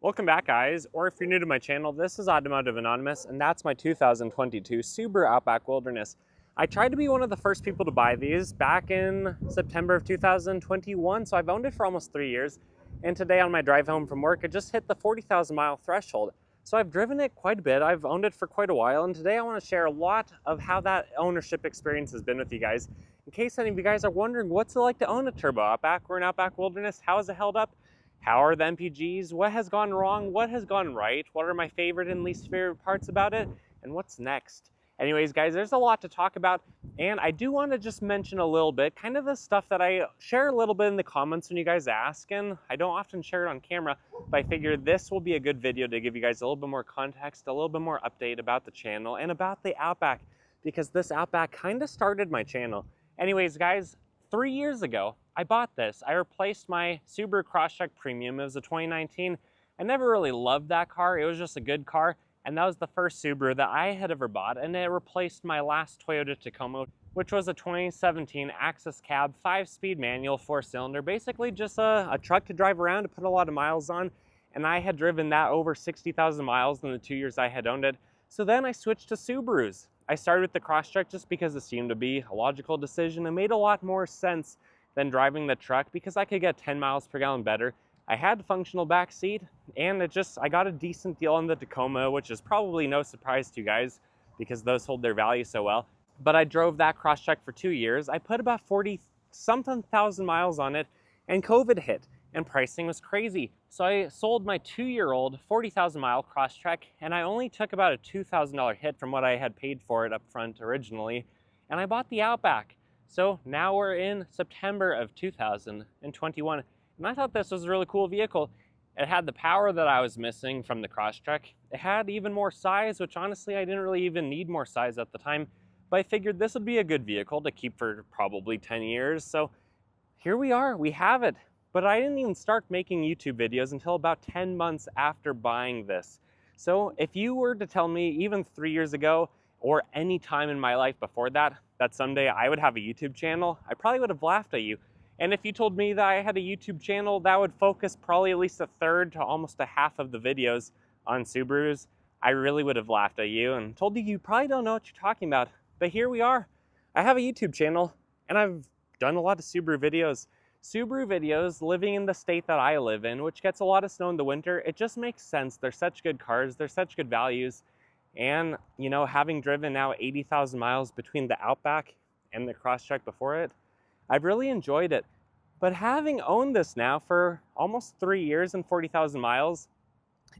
Welcome back, guys, or if you're new to my channel, this is Automotive Anonymous, and that's my 2022 Subaru Outback Wilderness. I tried to be one of the first people to buy these back in September of 2021, so I've owned it for almost 3 years, and today on my drive home from work, it just hit the 40,000 mile threshold. So I've driven it quite a bit, I've owned it for quite a while, and today I want to share a lot of how that ownership experience has been with you guys. In case any of you guys are wondering, what's it like to own a Turbo Outback or an Outback Wilderness? How has it held up? How are the MPGs? What has gone wrong? What has gone right? What are my favorite and least favorite parts about it? And what's next? Anyways, guys, there's a lot to talk about, and I do want to just mention a little bit, kind of the stuff that I share a little bit in the comments when you guys ask, and I don't often share it on camera, but I figured this will be a good video to give you guys a little bit more context, a little bit more update about the channel and about the Outback, because this Outback kind of started my channel. Anyways, guys, 3 years ago, I bought this. I replaced my Subaru Crosstrek Premium. It was a 2019. I never really loved that car. It was just a good car. And that was the first Subaru that I had ever bought. And it replaced my last Toyota Tacoma, which was a 2017 Access Cab 5-speed manual 4-cylinder. Basically just a truck to drive around to put a lot of miles on. And I had driven that over 60,000 miles in the 2 years I had owned it. So then I switched to Subarus. I started with the Crosstrek just because it seemed to be a logical decision. It made a lot more sense than driving the truck because I could get 10 miles per gallon better. I had a functional back seat, and I got a decent deal on the Tacoma, which is probably no surprise to you guys because those hold their value so well. But I drove that Crosstrek for 2 years. I put about 40-something thousand miles on it, and COVID hit, and pricing was crazy. So I sold my 2-year-old 40,000 mile Crosstrek, and I only took about a $2,000 hit from what I had paid for it up front originally, and I bought the Outback. So now we're in September of 2021, and I thought this was a really cool vehicle. It had the power that I was missing from the Crosstrek. It had even more size, which honestly I didn't really even need more size at the time, but I figured this would be a good vehicle to keep for probably 10 years. So here we are, we have it. But I didn't even start making YouTube videos until about 10 months after buying this. So if you were to tell me even 3 years ago or any time in my life before that, that someday I would have a YouTube channel, I probably would have laughed at you. And if you told me that I had a YouTube channel that would focus probably at least a third to almost a half of the videos on Subarus, I really would have laughed at you and told you probably don't know what you're talking about. But here we are. I have a YouTube channel and I've done a lot of Subaru videos. Subaru videos living in the state that I live in, which gets a lot of snow in the winter, it just makes sense. They're such good cars, they're such good values. And, you know, having driven now 80,000 miles between the Outback and the Crosstrek before it, I've really enjoyed it. But having owned this now for almost 3 years and 40,000 miles,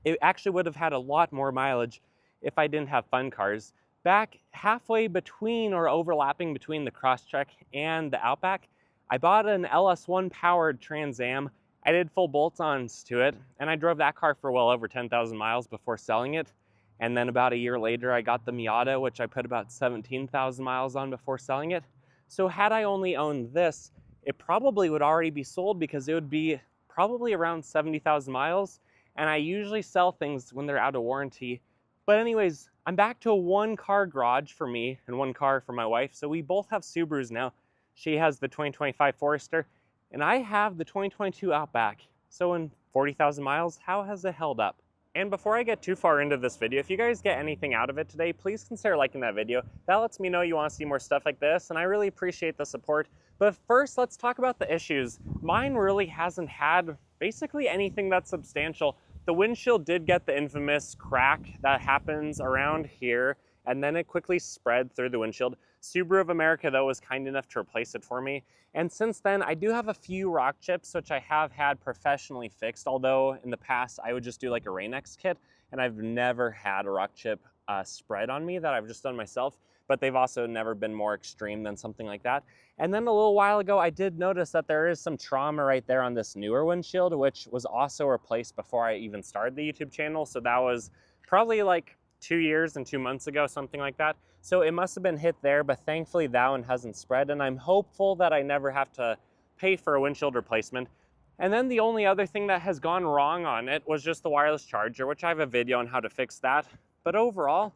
it actually would have had a lot more mileage if I didn't have fun cars. Back halfway between or overlapping between the Crosstrek and the Outback, I bought an LS1 powered Trans Am. I did full bolt-ons to it, and I drove that car for well over 10,000 miles before selling it. And then about a year later, I got the Miata, which I put about 17,000 miles on before selling it. So had I only owned this, it probably would already be sold because it would be probably around 70,000 miles. And I usually sell things when they're out of warranty. But anyways, I'm back to a 1-car garage for me and 1 car for my wife. So we both have Subarus now. She has the 2025 Forester, and I have the 2022 Outback. So in 40,000 miles, how has it held up? And before I get too far into this video, if you guys get anything out of it today, please consider liking that video. That lets me know you want to see more stuff like this, and I really appreciate the support. But first, let's talk about the issues. Mine really hasn't had basically anything that's substantial. The windshield did get the infamous crack that happens around here, and then it quickly spread through the windshield. Subaru of America, though, was kind enough to replace it for me. And since then, I do have a few rock chips, which I have had professionally fixed, although in the past, I would just do like a Rain-X kit, and I've never had a rock chip spread on me that I've just done myself, but they've also never been more extreme than something like that. And then a little while ago, I did notice that there is some trauma right there on this newer windshield, which was also replaced before I even started the YouTube channel. So that was probably like 2 years and 2 months ago, something like that. So it must have been hit there, but thankfully that one hasn't spread, and I'm hopeful that I never have to pay for a windshield replacement. And then the only other thing that has gone wrong on it was just the wireless charger, which I have a video on how to fix that. But overall,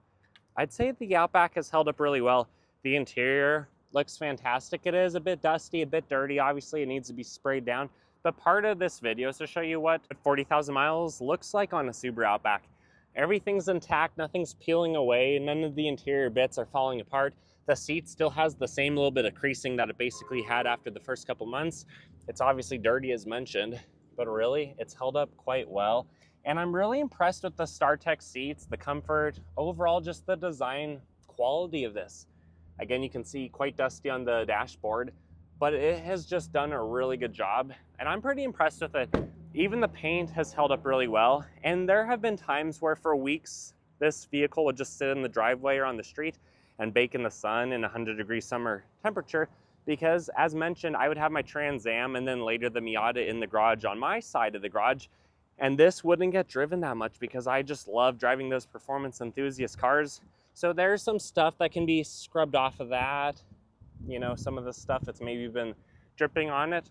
I'd say the Outback has held up really well. The interior looks fantastic. It is a bit dusty, a bit dirty. Obviously, it needs to be sprayed down, But part of this video is to show you what 40,000 miles looks like on a Subaru Outback. Everything's intact, nothing's peeling away, none of the interior bits are falling apart. The seat still has the same little bit of creasing that it basically had after the first couple months. It's obviously dirty as mentioned, but really it's held up quite well. And I'm really impressed with the StarTech seats, the comfort, overall just the design quality of this. Again, you can see quite dusty on the dashboard, but it has just done a really good job, and I'm pretty impressed with it. Even the paint has held up really well, and there have been times where for weeks this vehicle would just sit in the driveway or on the street and bake in the sun in 100-degree summer temperature, because as mentioned, I would have my Trans Am and then later the Miata in the garage on my side of the garage, and this wouldn't get driven that much because I just love driving those performance enthusiast cars. So there's some stuff that can be scrubbed off of that. You know, some of the stuff that's maybe been dripping on it.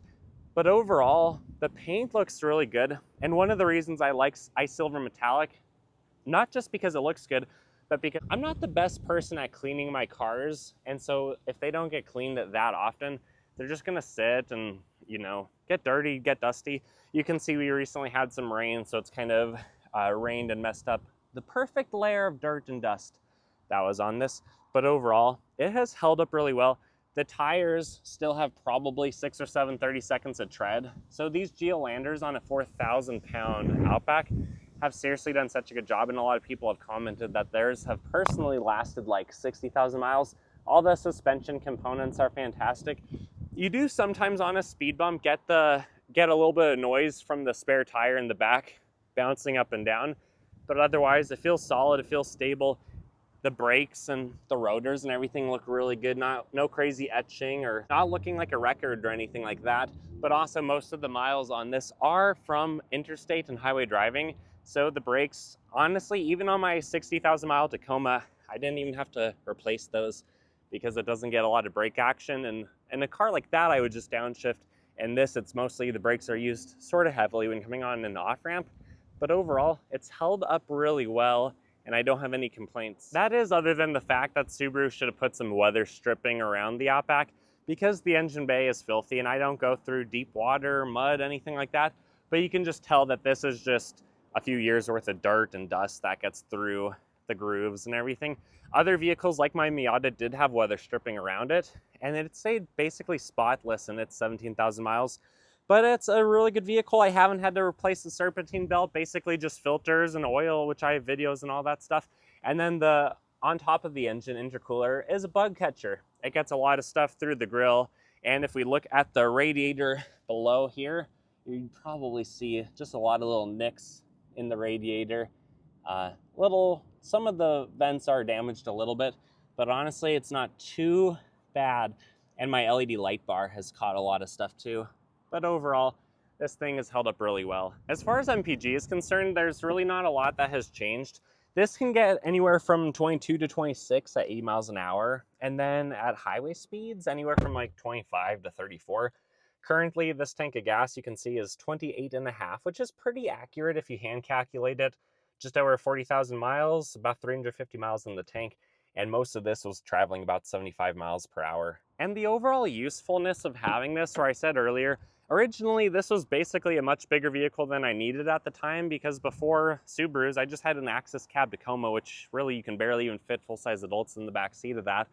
But overall, the paint looks really good. And one of the reasons I like ice silver metallic, not just because it looks good, but because I'm not the best person at cleaning my cars. And so if they don't get cleaned that often, they're just gonna sit and, you know, get dirty, get dusty. You can see we recently had some rain, so it's kind of rained and messed up the perfect layer of dirt and dust that was on this. But overall, it has held up really well. The tires still have probably 6 or 7 30-seconds of tread. So these Geolanders on a 4,000-pound Outback have seriously done such a good job, and a lot of people have commented that theirs have personally lasted like 60,000 miles. All the suspension components are fantastic. You do sometimes on a speed bump get a little bit of noise from the spare tire in the back bouncing up and down, but otherwise it feels solid, it feels stable. The brakes and the rotors and everything look really good. No crazy etching or not looking like a record or anything like that. But also most of the miles on this are from interstate and highway driving. So the brakes, honestly, even on my 60,000 mile Tacoma, I didn't even have to replace those because it doesn't get a lot of brake action. And in a car like that, I would just downshift. And this, it's mostly the brakes are used sort of heavily when coming on an off ramp. But overall, it's held up really well, and I don't have any complaints. That is other than the fact that Subaru should have put some weather stripping around the Outback, because the engine bay is filthy and I don't go through deep water, mud, anything like that. But you can just tell that this is just a few years worth of dirt and dust that gets through the grooves and everything. Other vehicles like my Miata did have weather stripping around it, and it stayed basically spotless in its 17,000 miles. But it's a really good vehicle. I haven't had to replace the serpentine belt, basically just filters and oil, which I have videos and all that stuff. And then on top of the engine intercooler is a bug catcher. It gets a lot of stuff through the grill. And if we look at the radiator below here, you probably see just a lot of little nicks in the radiator. Some of the vents are damaged a little bit, but honestly, it's not too bad. And my LED light bar has caught a lot of stuff too. But overall, this thing has held up really well. As far as MPG is concerned, there's really not a lot that has changed. This can get anywhere from 22 to 26 at 80 miles an hour. And then at highway speeds, anywhere from like 25 to 34. Currently, this tank of gas you can see is 28.5, which is pretty accurate if you hand calculate it. Just over 40,000 miles, about 350 miles in the tank. And most of this was traveling about 75 miles per hour. And the overall usefulness of having this, where I said earlier, originally this was basically a much bigger vehicle than I needed at the time, because before Subarus, I just had an Access cab Tacoma, which really you can barely even fit full-size adults in the back seat of that.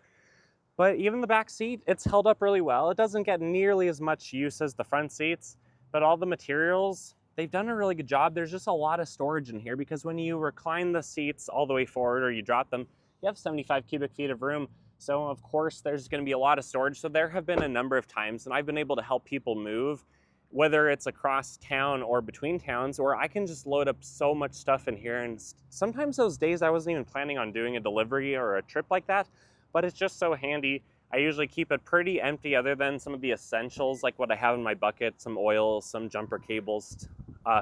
But even the back seat, it's held up really well. It doesn't get nearly as much use as the front seats, but all the materials, they've done a really good job. There's just a lot of storage in here, because when you recline the seats all the way forward or you drop them, you have 75 cubic feet of room. So of course there's going to be a lot of storage. So there have been a number of times, and I've been able to help people move, whether it's across town or between towns, or I can just load up so much stuff in here. And sometimes those days I wasn't even planning on doing a delivery or a trip like that, but it's just so handy. I usually keep it pretty empty other than some of the essentials, like what I have in my bucket, some oil, some jumper cables,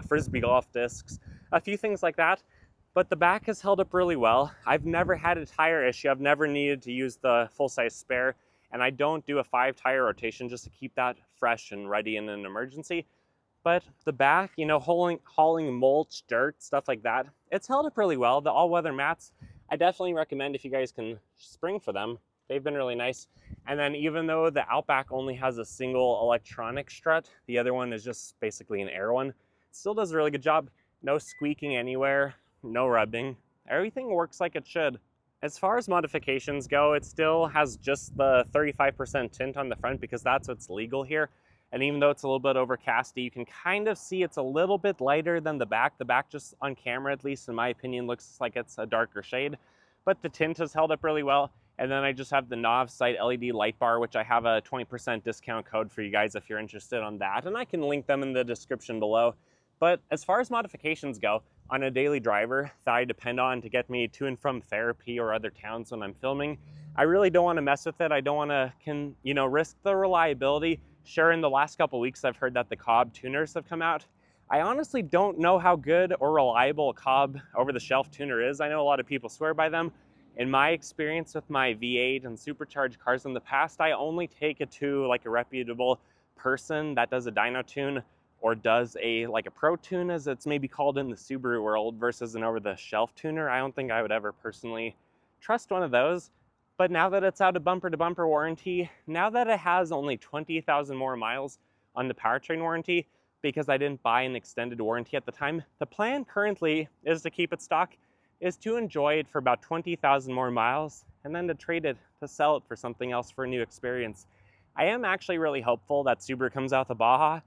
Frisbee golf discs, a few things like that. But the back has held up really well. I've never had a tire issue. I've never needed to use the full-size spare, and I don't do a 5-tire rotation just to keep that fresh and ready in an emergency. But the back, you know, hauling mulch, dirt, stuff like that, it's held up really well. The all-weather mats, I definitely recommend if you guys can spring for them. they've been really nice. And then even though the Outback only has a single electronic strut, the other one is just basically an air one, it still does a really good job. No squeaking anywhere, no rubbing. Everything works like it should. As far as modifications go, it still has just the 35% tint on the front because that's what's legal here. And even though it's a little bit overcasty, you can kind of see it's a little bit lighter than the back. The back, just on camera, at least in my opinion, looks like it's a darker shade. But the tint has held up really well. And then I just have the Novsight LED light bar, which I have a 20% discount code for you guys if you're interested on that. And I can link them in the description below. But as far as modifications go, on a daily driver that I depend on to get me to and from therapy or other towns when I'm filming, I really don't want to mess with it. I don't want to, risk the reliability. Sure, in the last couple weeks, I've heard that the Cobb tuners have come out. I honestly don't know how good or reliable a Cobb over-the-shelf tuner is. I know a lot of people swear by them. In my experience with my V8 and supercharged cars in the past, I only take it to like a reputable person that does a dyno tune or does a pro tune, as it's maybe called in the Subaru world, versus an over-the-shelf tuner. I don't think I would ever personally trust one of those. But now that it's out of bumper-to-bumper warranty, now that it has only 20,000 more miles on the powertrain warranty, because I didn't buy an extended warranty at the time, the plan currently is to keep it stock, is to enjoy it for about 20,000 more miles, and then to trade it, to sell it for something else for a new experience. I am actually really hopeful that Subaru comes out the Baja,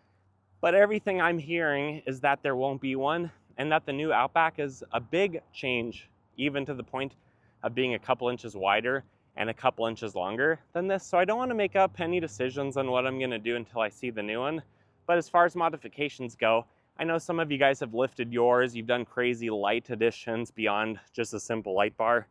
but everything I'm hearing is that there won't be one, and that the new Outback is a big change, even to the point of being a couple inches wider and a couple inches longer than this. So I don't want to make up any decisions on what I'm going to do until I see the new one. But as far as modifications go, I know some of you guys have lifted yours. You've done crazy light additions beyond just a simple light bar.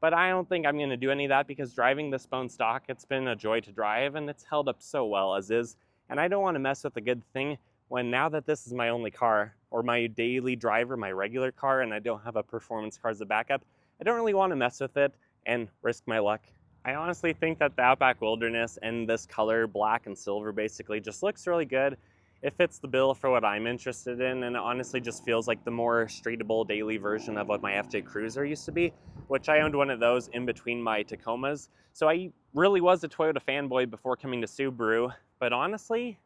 But I don't think I'm going to do any of that because driving this bone stock, it's been a joy to drive and it's held up so well as is. And I don't want to mess with a good thing when now that this is my only car or my daily driver, my regular car, and I don't have a performance car as a backup, I don't really want to mess with it and risk my luck. I honestly think that the Outback Wilderness and this color, black and silver, basically just looks really good. It fits the bill for what I'm interested in, and it honestly just feels like the more streetable daily version of what my FJ Cruiser used to be, which I owned one of those in between my Tacomas. So I really was a Toyota fanboy before coming to Subaru, but honestly,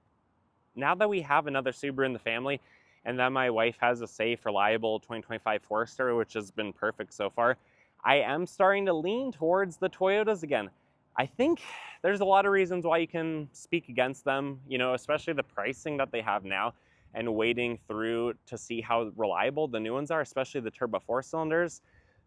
now that we have another Subaru in the family, and that my wife has a safe, reliable 2025 Forester, which has been perfect so far, I am starting to lean towards the Toyotas again. I think there's a lot of reasons why you can speak against them, especially the pricing that they have now and waiting through to see how reliable the new ones are, especially the turbo 4-cylinders.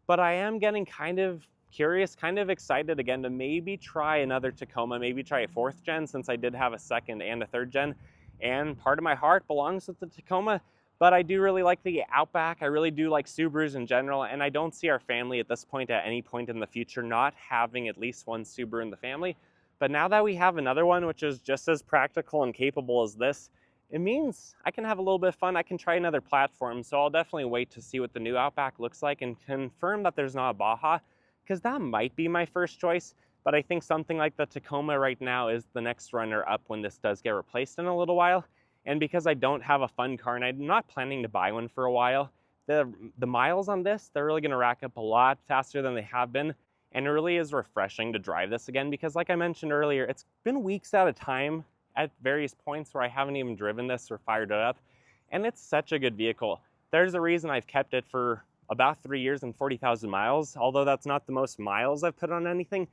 But I am getting kind of curious, kind of excited again to maybe try another Tacoma, maybe try a 4th gen since I did have a 2nd and a 3rd gen. And part of my heart belongs with the Tacoma. But I do really like the Outback. I really do like Subarus in general, and I don't see our family at this point, at any point in the future, not having at least one Subaru in the family. But now that we have another one, which is just as practical and capable as this, it means I can have a little bit of fun. I can try another platform, so I'll definitely wait to see what the new Outback looks like and confirm that there's not a Baja, because that might be my first choice. But I think something like the Tacoma right now is the next runner up when this does get replaced in a little while. And because I don't have a fun car and I'm not planning to buy one for a while, the miles on this, they're really going to rack up a lot faster than they have been. And it really is refreshing to drive this again because, like I mentioned earlier, it's been weeks at a time at various points where I haven't even driven this or fired it up. And it's such a good vehicle. There's a reason I've kept it for about 3 years and 40,000 miles. Although that's not the most miles I've put on anything,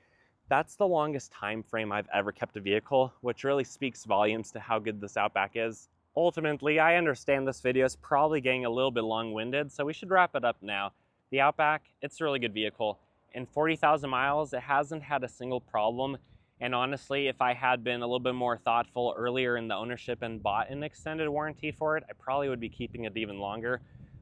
that's the longest time frame I've ever kept a vehicle, which really speaks volumes to how good this Outback is. Ultimately, I understand this video is probably getting a little bit long-winded, so we should wrap it up now. The Outback, it's a really good vehicle. In 40,000 miles, it hasn't had a single problem. And honestly, if I had been a little bit more thoughtful earlier in the ownership and bought an extended warranty for it, I probably would be keeping it even longer.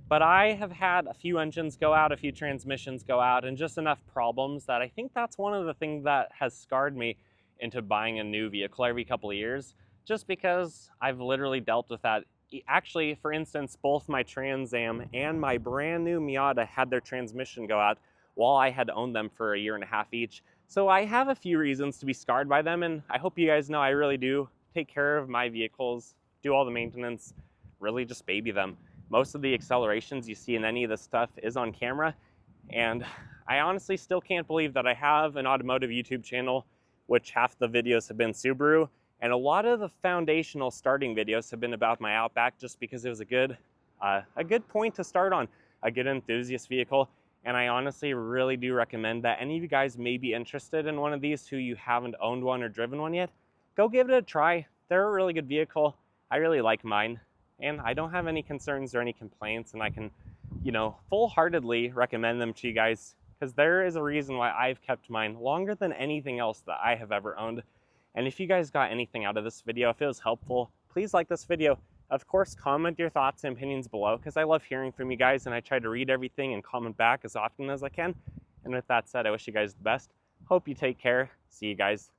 But I have had a few engines go out, a few transmissions go out, and just enough problems that I think that's one of the things that has scarred me into buying a new vehicle every couple of years, just because I've literally dealt with that. Actually, for instance, both my Trans Am and my brand new Miata had their transmission go out while I had owned them for 1.5 years each. So I have a few reasons to be scarred by them, and I hope you guys know I really do take care of my vehicles, do all the maintenance, really just baby them. Most of the accelerations you see in any of this stuff is on camera, and I honestly still can't believe that I have an automotive YouTube channel, which half the videos have been Subaru, and a lot of the foundational starting videos have been about my Outback, just because it was a good point to start on, a good enthusiast vehicle. And I honestly really do recommend that any of you guys may be interested in one of these who you haven't owned one or driven one yet, go give it a try. They're a really good vehicle. I really like mine, and I don't have any concerns or any complaints, and I can, you know, full-heartedly recommend them to you guys, because there is a reason why I've kept mine longer than anything else that I have ever owned. And if you guys got anything out of this video, if it was helpful, please like this video. Of course, comment your thoughts and opinions below, because I love hearing from you guys, and I try to read everything and comment back as often as I can. And with that said, I wish you guys the best. Hope you take care. See you guys